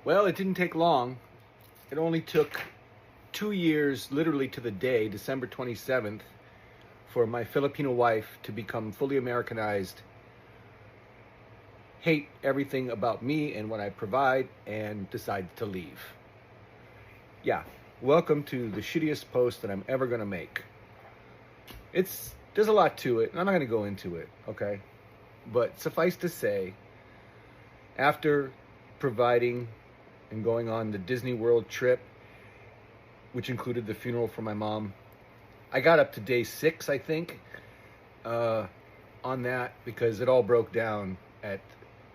Well, it didn't take long. It only took 2 years, literally to the day, December 27th, for my Filipino wife to become fully Americanized, hate everything about me and what I provide, and decide to leave. Yeah, welcome to the shittiest post that I'm ever going to make. There's a lot to it, and I'm not going to go into it, okay? But suffice to say, after providing and going on the Disney World trip, which included the funeral for my mom, I got up to day 6, I think, on that, because it all broke down at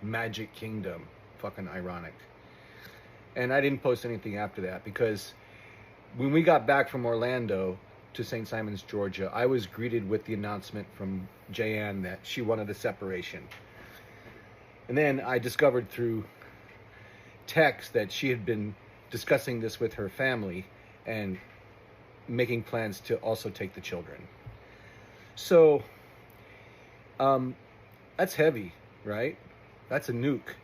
Magic Kingdom. Fucking ironic. And I didn't post anything after that, because when we got back from Orlando to St. Simons, Georgia, I was greeted with the announcement from Jayanne that she wanted a separation. And then I discovered through text that she had been discussing this with her family and making plans to also take the children. So, that's heavy, right? That's a nuke.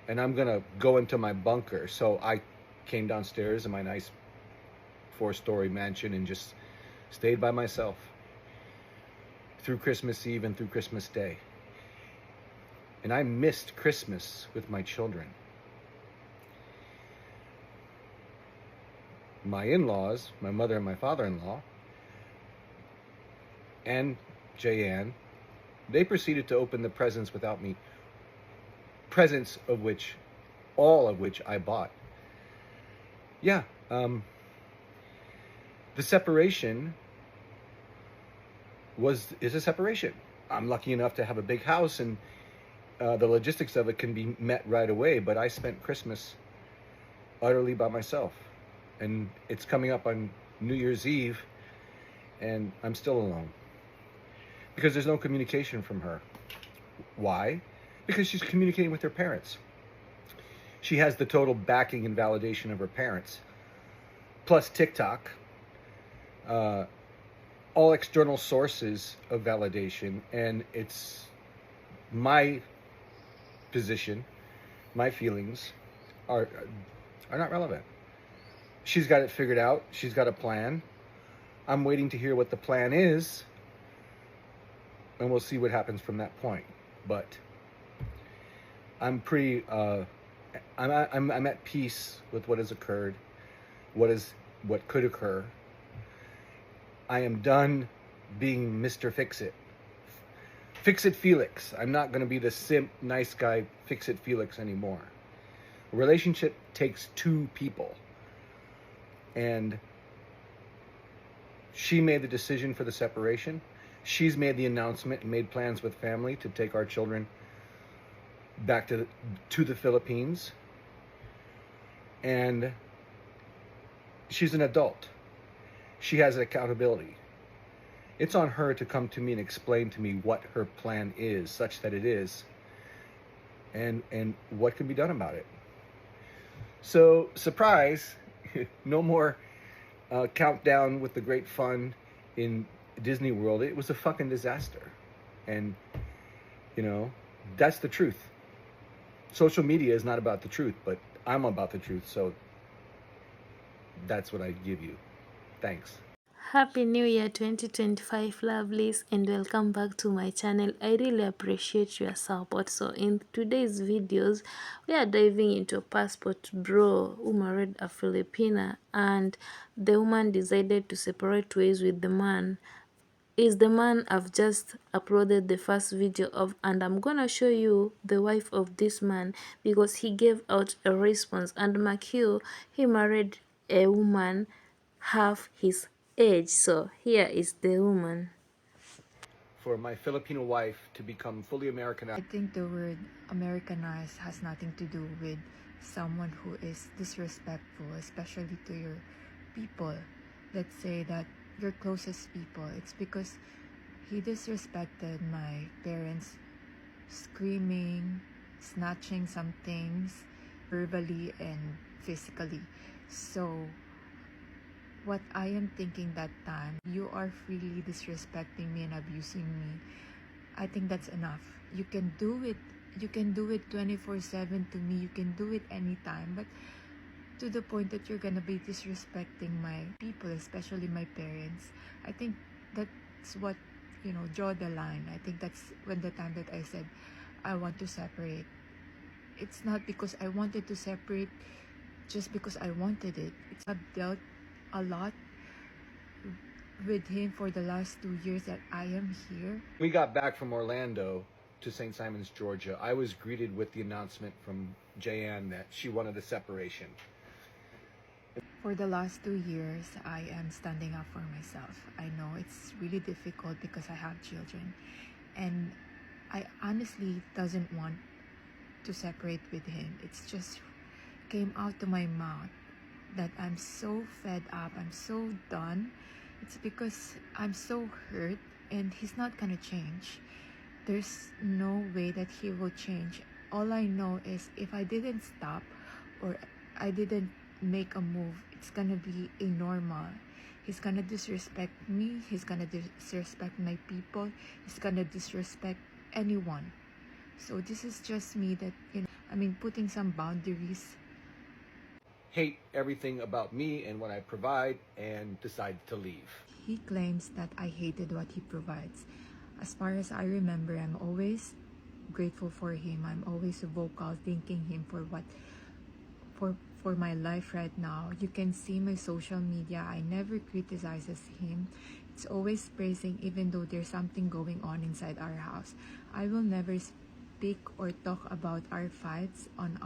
And I'm gonna go into my bunker. So I came downstairs in my nice 4-story mansion and just stayed by myself through Christmas Eve and through Christmas Day. And I missed Christmas with my children. My in-laws, my mother and my father-in-law, and Jayanne, they proceeded to open the presents without me. Presents all of which I bought. Yeah, the separation is a separation. I'm lucky enough to have a big house, and the logistics of it can be met right away, but I spent Christmas utterly by myself. And it's coming up on New Year's Eve, and I'm still alone. Because there's no communication from her. Why? Because she's communicating with her parents. She has the total backing and validation of her parents. Plus TikTok. All external sources of validation. And it's my position, my feelings are not relevant. She's got it figured out. She's got a plan. I'm waiting to hear what the plan is, and we'll see what happens from that point. But I'm pretty. I'm at peace with what has occurred, what could occur. I am done being Mr. Fix-It. Fix-It Felix. I'm not going to be the simp, nice guy, Fix-It Felix anymore. A relationship takes 2 people. And she made the decision for the separation. She's made the announcement and made plans with family to take our children back to the Philippines. And she's an adult. She has accountability. It's on her to come to me and explain to me what her plan is, such that it is, and what can be done about it. So, surprise, no more countdown with the great fun in Disney World. It was a fucking disaster. And, that's the truth. Social media is not about the truth, but I'm about the truth, so that's what I give you. Thanks. Happy New Year 2025 lovelies, and welcome back to my channel. I really appreciate your support. So in today's videos, we are diving into a passport bro who married a Filipina, and the woman decided to separate ways with the man. Is the man I've just uploaded the first video of, and I'm gonna show you the wife of this man because he gave out a response. And mark you, he married a woman half his age. So here is the woman. For my Filipino wife to become fully Americanized. I think the word Americanized has nothing to do with someone who is disrespectful, especially to your people. Let's say that your closest people. It's because he disrespected my parents, screaming, snatching some things verbally and physically. So what I am thinking that time, you are freely disrespecting me and abusing me. I think that's enough. You can do it You can do it 24/7 to me. You can do it anytime. But to the point that you're gonna be disrespecting my people, especially my parents, I think that's what, draw the line. I think that's when the time that I said I want to separate. It's not because I wanted to separate just because I wanted it. I've dealt a lot with him for the last 2 years that I am here. We got back from Orlando to St. Simons, Georgia. I was greeted with the announcement from Jayanne that she wanted a separation. For the last 2 years, I am standing up for myself. I know it's really difficult because I have children, and I honestly doesn't want to separate with him. It's just came out to my mouth that I'm so fed up, I'm so done. It's because I'm so hurt and he's not gonna change. There's no way that he will change. All I know is if I didn't stop or I didn't make a move, it's gonna be a normal. He's gonna disrespect me, he's gonna disrespect my people, he's gonna disrespect anyone. So this is just me that, putting some boundaries. Hate everything about me and what I provide and decide to leave. He claims that I hated what he provides. As far as I remember, I'm always grateful for him. I'm always vocal, thanking him for for my life right now. You can see my social media. I never criticizes him. It's always praising even though there's something going on inside our house. I will never speak or talk about our fights on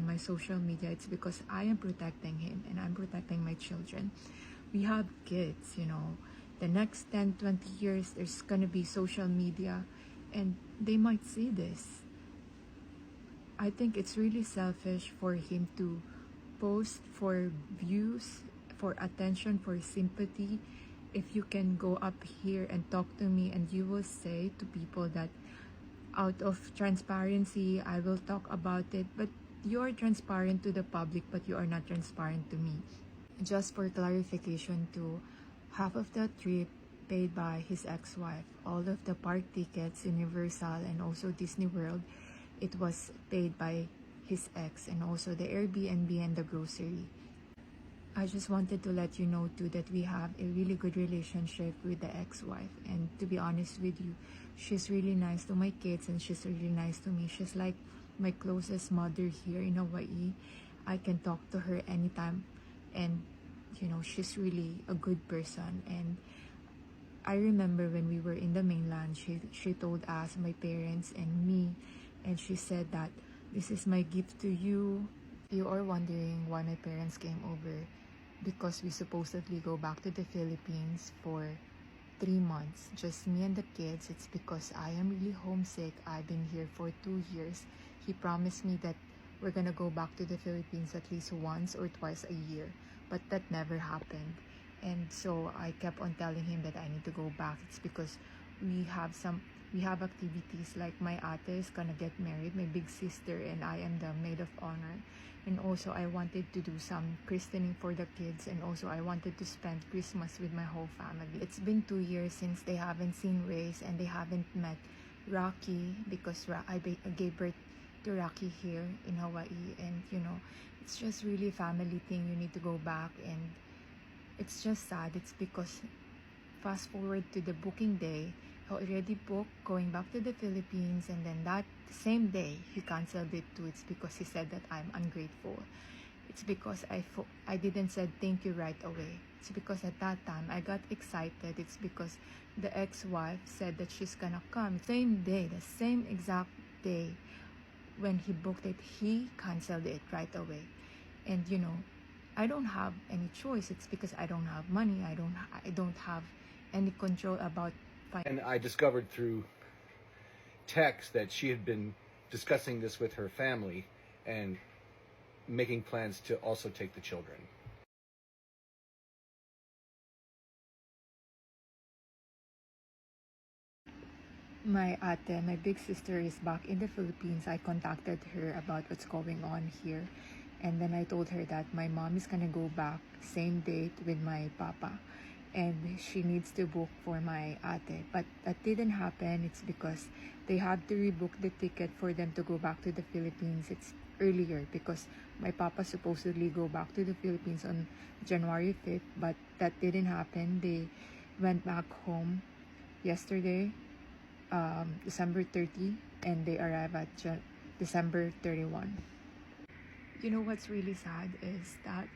my social media. It's because I am protecting him and I'm protecting my children. We have kids, the next 10-20 years there's gonna be social media and they might see this. I think it's really selfish for him to post for views, for attention, for sympathy. If you can go up here and talk to me and you will say to people that out of transparency I will talk about it, but you're transparent to the public but you are not transparent to me. Just for clarification too, half of the trip paid by his ex-wife. All of the park tickets, Universal and also Disney World, it was paid by his ex, and also the Airbnb and the grocery. I just wanted to let you know too that we have a really good relationship with the ex-wife, and to be honest with you, she's really nice to my kids and she's really nice to me. She's like my closest mother here in Hawaii. I can talk to her anytime, and she's really a good person. And I remember when we were in the mainland, she told us, my parents and me, and she said that this is my gift to you. You are wondering why my parents came over, because we supposedly go back to the Philippines for 3 months, just me and the kids. It's because I am really homesick. I've been here for 2 years. He promised me that we're gonna go back to the Philippines at least once or twice a year, but that never happened. And so I kept on telling him that I need to go back. It's because we have activities, like my ate is gonna get married, my big sister, and I am the maid of honor. And also I wanted to do some christening for the kids, and also I wanted to spend Christmas with my whole family. It's been 2 years since they haven't seen Race and they haven't met Rocky, because I gave birth to Rocky here in Hawaii. And it's just really a family thing. You need to go back, and it's just sad. It's because fast forward to the booking day, I already booked going back to the Philippines, and then that same day he canceled it too. It's because he said that I'm ungrateful. It's because I didn't said thank you right away. It's because at that time I got excited. It's because the ex-wife said that she's gonna come. Same day, the same exact day when he booked it, he canceled it right away. And I don't have any choice. It's because I don't have money. I don't have any control about finance. And I discovered through text that she had been discussing this with her family and making plans to also take the children. My ate, my big sister, is back in the Philippines. I contacted her about what's going on here. And then I told her that my mom is gonna go back same date with my papa. and she needs to book for my ate. But that didn't happen. It's because they had to rebook the ticket for them to go back to the Philippines. It's earlier because my papa supposedly go back to the Philippines on January 5th, but that didn't happen. They went back home yesterday, December 30, and they arrived at December 31. You know what's really sad is that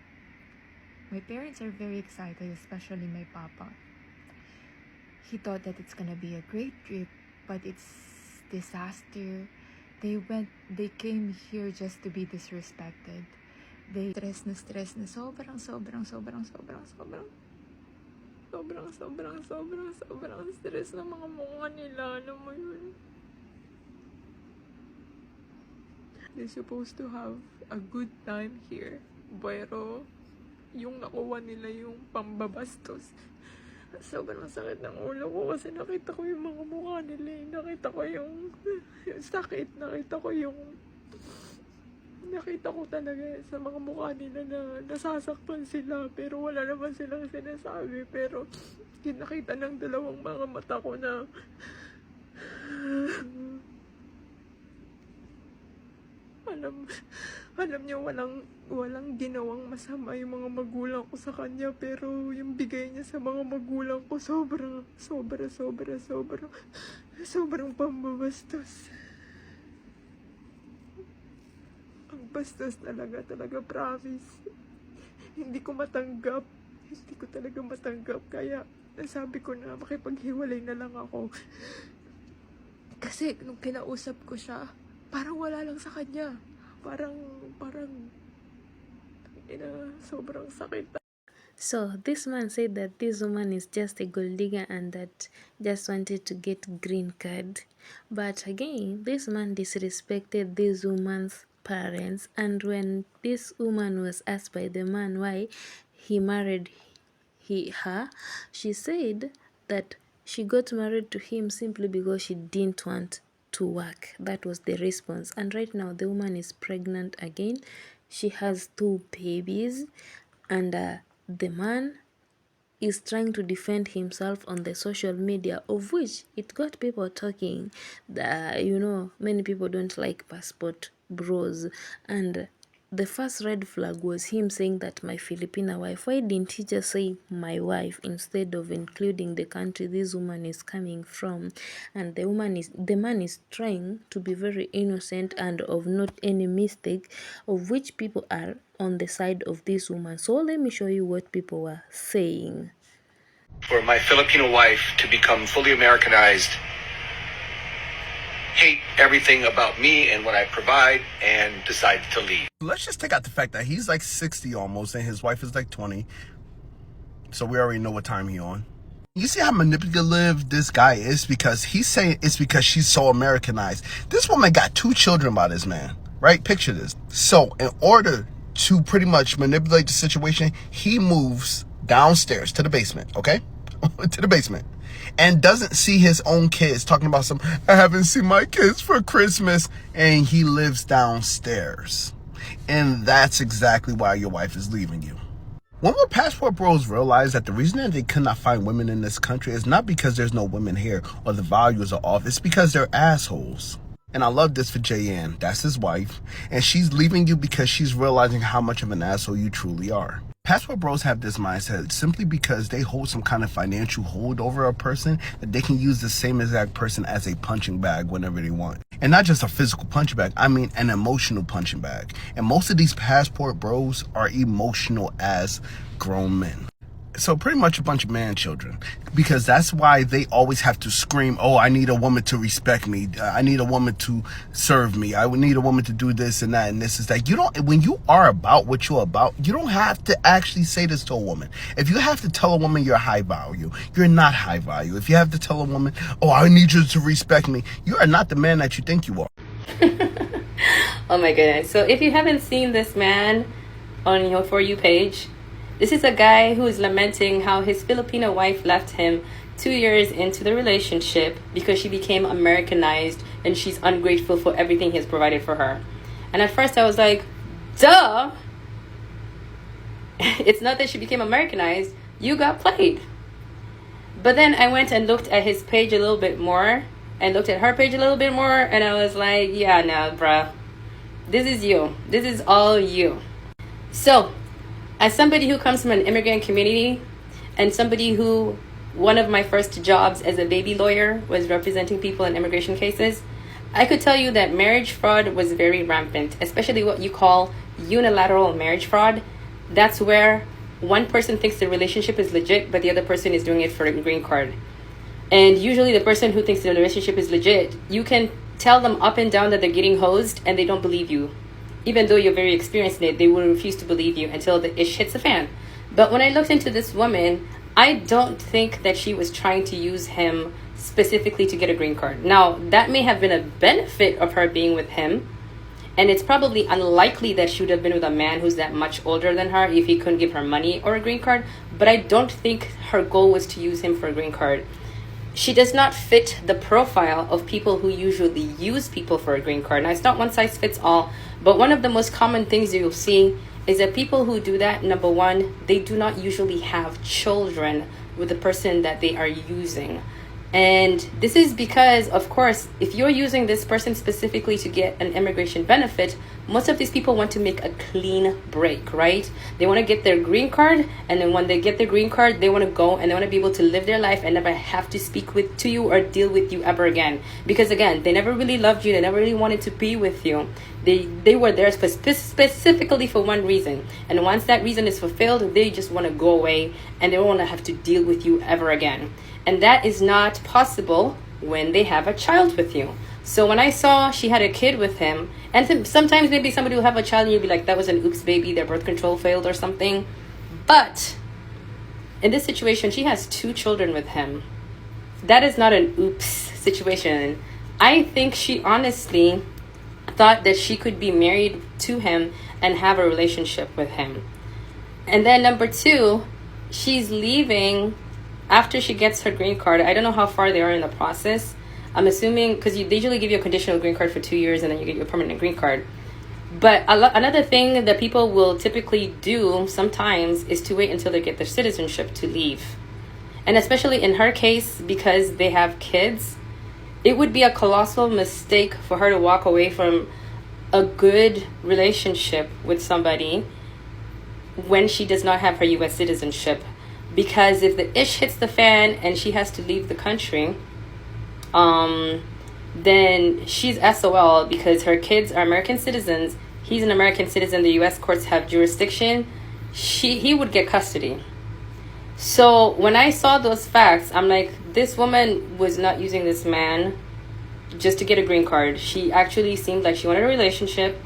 my parents are very excited, especially my papa. He thought that it's gonna be a great trip, but it's disaster. They came here just to be disrespected. They stress na sobrang stress na mga mukha nila, alam mo yun. They're supposed to have a good time here, pero yung nakuha nila yung pambabastos. Sobrang sakit ng ulo ko kasi nakita ko yung mga mukha nila. Nakita ko yung sakit. Nakita ko talaga sa mga mukha nila na nasasaktan sila, pero wala naman silang sinasabi. Pero nakita ng dalawang mga mata ko na alam niyo, walang ginawang masama yung mga magulang ko sa kanya, pero yung bigay niya sa mga magulang ko sobrang pambabastos. Ang bastos talaga, promise. Hindi ko talaga matanggap, kaya nasabi ko na makipaghiwalay na lang ako. Kasi nung kinausap ko siya, parang wala lang sa kanya. Parang sobrang sakit. So this man said that this woman is just a gold digger and that just wanted to get green card. But again, this man disrespected this woman's parents, and when this woman was asked by the man why he married her, she said that she got married to him simply because she didn't want to work. That was the response. And right now the woman is pregnant again. She has 2 babies, and the man is trying to defend himself on the social media, of which it got people talking that, you know, many people don't like passport bros. And the first red flag was him saying that my Filipina wife. Why didn't he just say my wife instead of including the country this woman is coming from? And the man is trying to be very innocent and of not any mistake, of which people are on the side of this woman. So let me show you what people were saying. For my Filipino wife to become fully Americanized, hate everything about me and what I provide, and decide to leave. Let's just take out the fact that he's like 60 almost and his wife is like 20. So we already know what time he on. You see how manipulative this guy is, because he's saying it's because she's so Americanized. This woman got 2 children by this man, right? Picture this. So in order to pretty much manipulate the situation, he moves downstairs to the basement, okay? To the basement. And doesn't see his own kids, talking about I haven't seen my kids for Christmas, and he lives downstairs. And that's exactly why your wife is leaving you. When will passport bros realize that the reason that they could not find women in this country is not because there's no women here or the values are off, it's because they're assholes. And I love this for Jayanne, that's his wife, and she's leaving you because she's realizing how much of an asshole you truly are. Passport bros have this mindset simply because they hold some kind of financial hold over a person that they can use the same exact person as a punching bag whenever they want. And not just a physical punching bag, I mean an emotional punching bag. And most of these passport bros are emotional as grown men. So pretty much a bunch of man children, because that's why they always have to scream, oh, I need a woman to respect me. I need a woman to serve me. I would need a woman to do this and that. And this is that. You don't, when you are about what you're about, you don't have to actually say this to a woman. If you have to tell a woman you're high value, you're not high value. If you have to tell a woman, oh, I need you to respect me, you are not the man that you think you are. Oh my goodness. So if you haven't seen this man on your For You page, this is a guy who is lamenting how his Filipino wife left him 2 years into the relationship because she became Americanized and she's ungrateful for everything he has provided for her. And at first I was like, duh! It's not that she became Americanized, you got played. But then I went and looked at his page a little bit more and looked at her page a little bit more, and I was like, yeah, nah, bruh. This is you. This is all you. So, as somebody who comes from an immigrant community and somebody who one of my first jobs as a baby lawyer was representing people in immigration cases, I could tell you that marriage fraud was very rampant, especially what you call unilateral marriage fraud. That's where one person thinks the relationship is legit, but the other person is doing it for a green card. And usually the person who thinks the relationship is legit, you can tell them up and down that they're getting hosed and they don't believe you. Even though you're very experienced in it, they will refuse to believe you until the ish hits the fan. But when I looked into this woman, I don't think that she was trying to use him specifically to get a green card. Now, that may have been a benefit of her being with him, and it's probably unlikely that she would have been with a man who's that much older than her if he couldn't give her money or a green card, but I don't think her goal was to use him for a green card. She does not fit the profile of people who usually use people for a green card. Now, it's not one size fits all, but one of the most common things you'll see is that people who do that, number one, they do not usually have children with the person that they are using. And this is because, of course, if you're using this person specifically to get an immigration benefit, most of these people want to make a clean break, right? They want to get their green card, and then when they get their green card, they want to go and they want to be able to live their life and never have to speak to you or deal with you ever again. Because again, they never really loved you, they never really wanted to be with you. They were there specifically for one reason. And once that reason is fulfilled, they just want to go away and they don't want to have to deal with you ever again. And that is not possible when they have a child with you. So when I saw she had a kid with him, and sometimes maybe somebody will have a child and you'll be like, that was an oops baby, their birth control failed or something. But in this situation, she has 2 children with him. That is not an oops situation. I think she honestly thought that she could be married to him and have a relationship with him. And then number 2, she's leaving after she gets her green card. I don't know how far they are in the process. I'm assuming, because they usually give you a conditional green card for 2 years and then you get your permanent green card. But another thing that people will typically do sometimes is to wait until they get their citizenship to leave. And especially in her case, because they have kids, it would be a colossal mistake for her to walk away from a good relationship with somebody when she does not have her U.S. citizenship. Because if the ish hits the fan and she has to leave the country, then she's SOL because her kids are American citizens. He's an American citizen. The U.S. courts have jurisdiction. He would get custody. So when I saw those facts, I'm like, this woman was not using this man just to get a green card. She actually seemed like she wanted a relationship.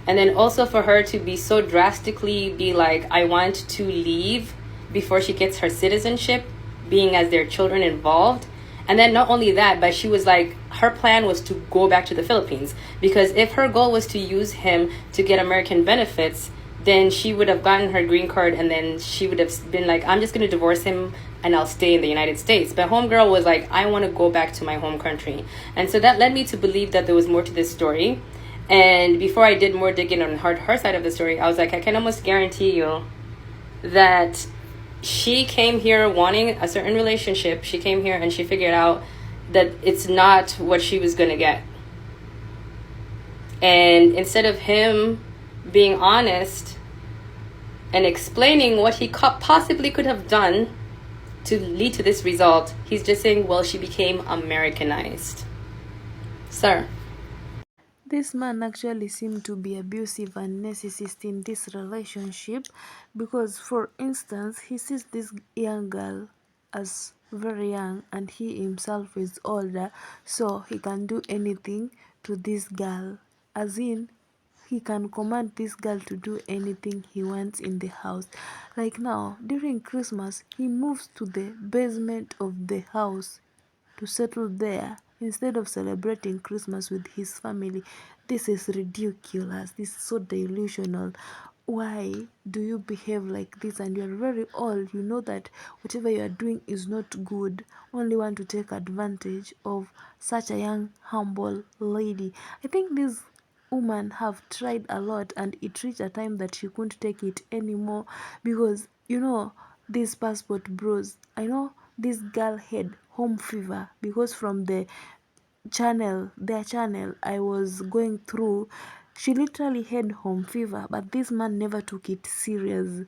And then also for her to be so drastically be like, I want to leave before she gets her citizenship, being as their children involved. And then not only that, but she was like, her plan was to go back to the Philippines. Because if her goal was to use him to get American benefits, then she would have gotten her green card and then she would have been like, I'm just going to divorce him and I'll stay in the United States. But homegirl was like, I want to go back to my home country. And so that led me to believe that there was more to this story. And before I did more digging on her side of the story, I was like, I can almost guarantee you that she came here wanting a certain relationship. She came here and she figured out that it's not what she was going to get. And instead of him being honest and explaining what he possibly could have done to lead to this result, he's just saying, well, she became Americanized. Sir. This man actually seemed to be abusive and narcissist in this relationship because, for instance, he sees this young girl as very young and he himself is older, so he can do anything to this girl, as in he can command this girl to do anything he wants in the house. Like now, during Christmas, he moves to the basement of the house to settle there instead of celebrating Christmas with his family. This is ridiculous. This is so delusional. Why do you behave like this? And you're very old. You know that whatever you are doing is not good. Only want to take advantage of such a young, humble lady. I think this woman have tried a lot and it reached a time that she couldn't take it anymore because, you know, these passport bros, I know this girl had home fever, because from their channel I was going through, she literally had home fever, but this man never took it serious.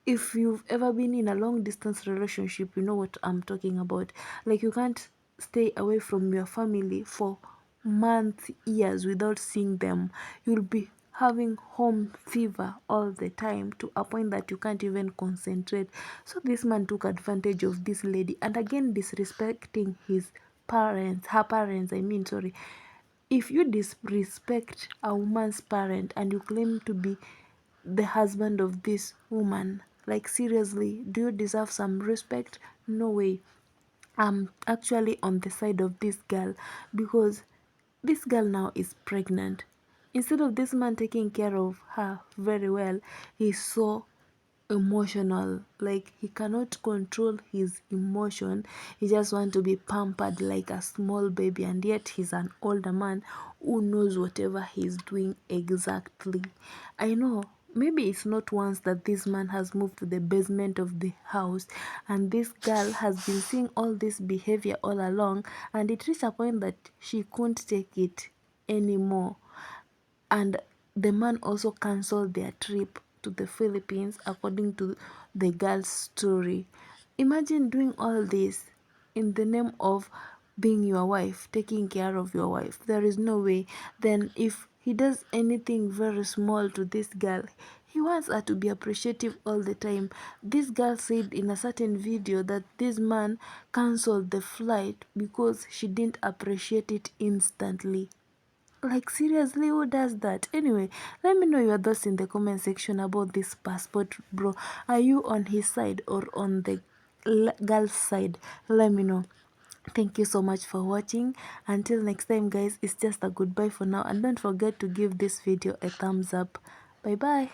If you've ever been in a long distance relationship, you know what I'm talking about. Like, you can't stay away from your family for months, years without seeing them. You'll be having home fever all the time, to a point that you can't even concentrate. So this man took advantage of this lady, and again disrespecting his parents, her parents, I mean, sorry. If you disrespect a woman's parent and you claim to be the husband of this woman, like, seriously, do you deserve some respect? No way. I'm actually on the side of this girl, because this girl now is pregnant. Instead of this man taking care of her very well, he's so emotional. Like, he cannot control his emotion. He just wants to be pampered like a small baby, and yet he's an older man who knows whatever he's doing exactly. I know, maybe it's not once that this man has moved to the basement of the house, and this girl has been seeing all this behavior all along, and it reached a point that she couldn't take it anymore, and the man also cancelled their trip to the Philippines, according to the girl's story. Imagine doing all this in the name of being your wife, taking care of your wife. There is no way. Then if he does anything very small to this girl, he wants her to be appreciative all the time. This girl said in a certain video that this man cancelled the flight because she didn't appreciate it instantly. Like, seriously, who does that? Anyway, let me know your thoughts in the comment section about this passport, bro. Are you on his side or on the girl's side? Let me know. Thank you so much for watching. Until next time, guys, it's just a goodbye for now, and don't forget to give this video a thumbs up. Bye bye.